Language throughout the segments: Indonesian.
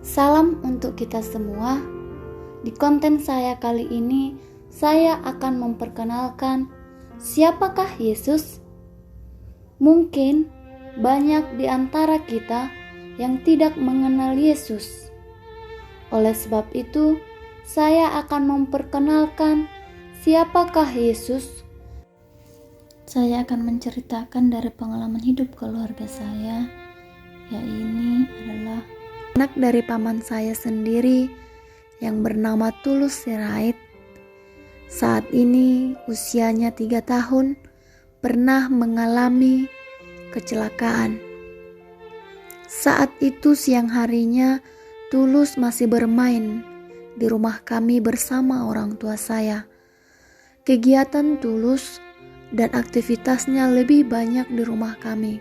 Salam untuk kita semua. Di konten saya kali ini, saya akan memperkenalkan siapakah Yesus. Mungkin banyak di antara kita yang tidak mengenal Yesus. Oleh sebab itu, saya akan memperkenalkan siapakah Yesus. Saya akan menceritakan dari pengalaman hidup keluarga saya, yaitu adalah anak dari paman saya sendiri yang bernama Tulus Sirait. Saat ini usianya 3 tahun, pernah mengalami kecelakaan. Saat itu siang harinya Tulus masih bermain di rumah kami bersama orang tua saya. Kegiatan Tulus dan aktivitasnya lebih banyak di rumah kami.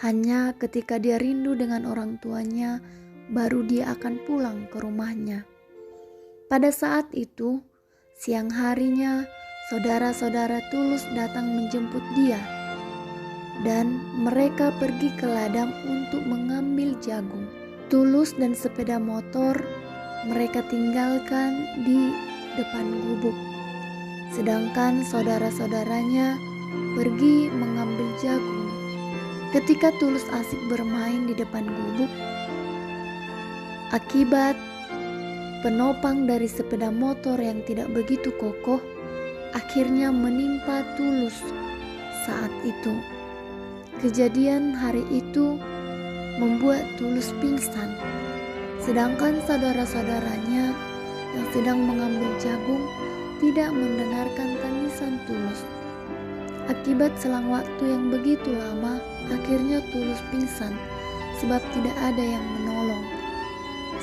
Hanya ketika dia rindu dengan orang tuanya, baru dia akan pulang ke rumahnya. Pada saat itu, siang harinya, saudara-saudara Tulus datang menjemput dia. Dan mereka pergi ke ladang untuk mengambil jagung. Tulus dan sepeda motor mereka tinggalkan di depan gubuk. Sedangkan saudara-saudaranya pergi mengambil jagung. Ketika Tulus asik bermain di depan gubuk, akibat penopang dari sepeda motor yang tidak begitu kokoh, akhirnya menimpa Tulus saat itu. Kejadian hari itu membuat Tulus pingsan. Sedangkan saudara-saudaranya yang sedang mengambil jagung tidak mendengarkan tangisan Tulus. Akibat selang waktu yang begitu lama, akhirnya Tulus pingsan sebab tidak ada yang menolong.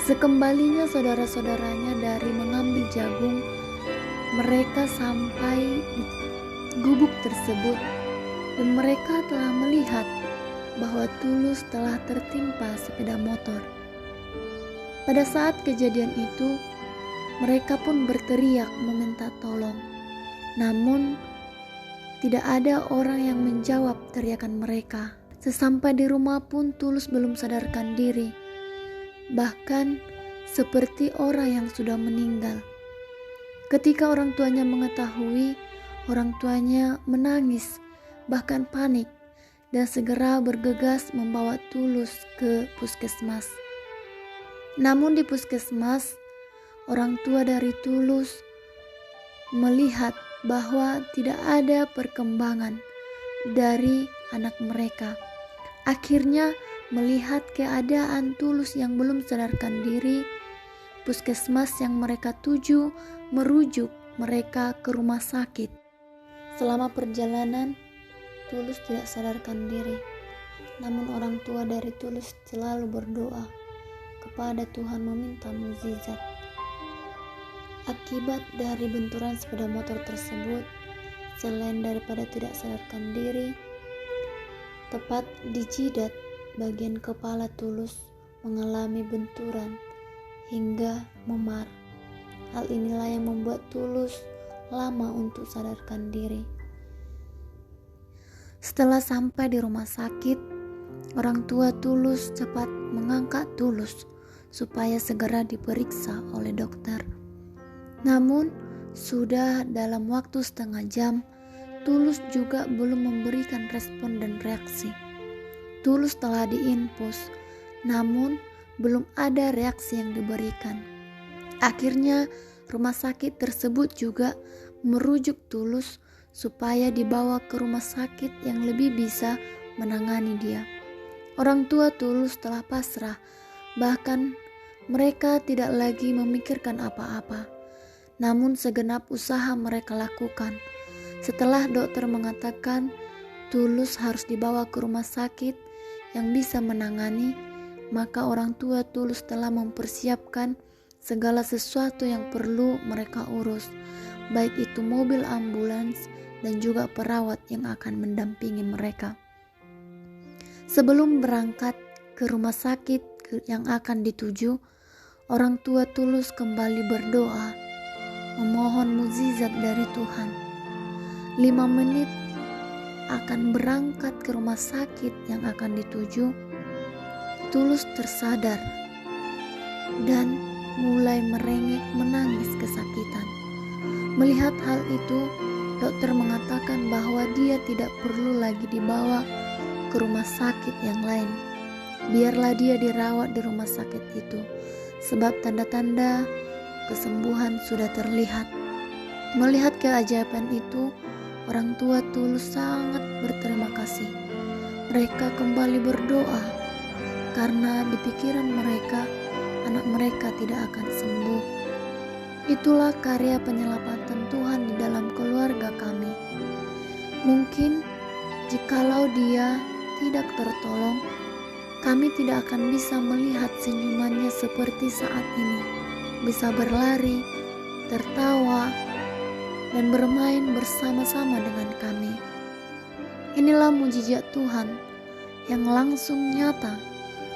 Sekembalinya saudara-saudaranya dari mengambil jagung, mereka sampai di gubuk tersebut dan mereka telah melihat bahwa Tulus telah tertimpa sepeda motor. Pada saat kejadian itu, mereka pun berteriak meminta tolong. Namun, tidak ada orang yang menjawab teriakan mereka. Sesampai di rumah pun Tulus belum sadarkan diri. Bahkan seperti orang yang sudah meninggal. Ketika orang tuanya mengetahui, orang tuanya menangis, bahkan panik, dan segera bergegas membawa Tulus ke puskesmas. Namun di puskesmas, orang tua dari Tulus melihat bahwa tidak ada perkembangan dari anak mereka. Akhirnya melihat keadaan Tulus yang belum sadarkan diri, puskesmas yang mereka tuju merujuk mereka ke rumah sakit. Selama perjalanan, Tulus tidak sadarkan diri. Namun orang tua dari Tulus selalu berdoa kepada Tuhan meminta mukjizat. Akibat dari benturan sepeda motor tersebut, selain daripada tidak sadarkan diri, tepat di jidat bagian kepala Tulus mengalami benturan hingga memar. Hal inilah yang membuat Tulus lama untuk sadarkan diri. Setelah sampai di rumah sakit, orang tua Tulus cepat mengangkat Tulus supaya segera diperiksa oleh dokter. Namun, sudah dalam waktu setengah jam, Tulus juga belum memberikan respon dan reaksi. Tulus telah diinfus, namun belum ada reaksi yang diberikan. Akhirnya, rumah sakit tersebut juga merujuk Tulus supaya dibawa ke rumah sakit yang lebih bisa menangani dia. Orang tua Tulus telah pasrah, bahkan mereka tidak lagi memikirkan apa-apa. Namun segenap usaha mereka lakukan. Setelah dokter mengatakan Tulus harus dibawa ke rumah sakit yang bisa menangani, maka orang tua Tulus telah mempersiapkan segala sesuatu yang perlu mereka urus, baik itu mobil ambulans dan juga perawat yang akan mendampingi mereka. Sebelum berangkat ke rumah sakit yang akan dituju, orang tua Tulus kembali berdoa, memohon mukjizat dari Tuhan. 5 menit akan berangkat ke rumah sakit yang akan dituju, Tulus tersadar dan mulai merengek menangis kesakitan. Melihat hal itu, dokter mengatakan bahwa dia tidak perlu lagi dibawa ke rumah sakit yang lain. Biarlah dia dirawat di rumah sakit itu, sebab tanda-tanda kesembuhan sudah terlihat. Melihat keajaiban itu, orang tua Tulus sangat berterima kasih. Mereka kembali berdoa karena di pikiran mereka, anak mereka tidak akan sembuh. Itulah karya penyelamatan Tuhan di dalam keluarga kami. Mungkin jikalau dia tidak tertolong, kami tidak akan bisa melihat senyumannya seperti saat ini, bisa berlari, tertawa, dan bermain bersama-sama dengan kami. Inilah mujizat Tuhan yang langsung nyata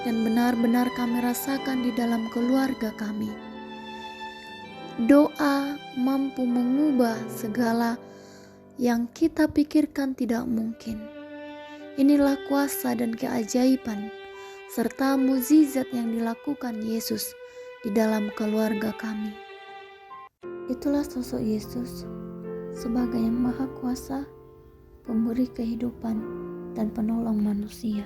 dan benar-benar kami rasakan di dalam keluarga kami. Doa mampu mengubah segala yang kita pikirkan tidak mungkin. Inilah kuasa dan keajaiban serta mukjizat yang dilakukan Yesus di dalam keluarga kami. Itulah sosok Yesus sebagai yang maha kuasa, pemberi kehidupan dan penolong manusia.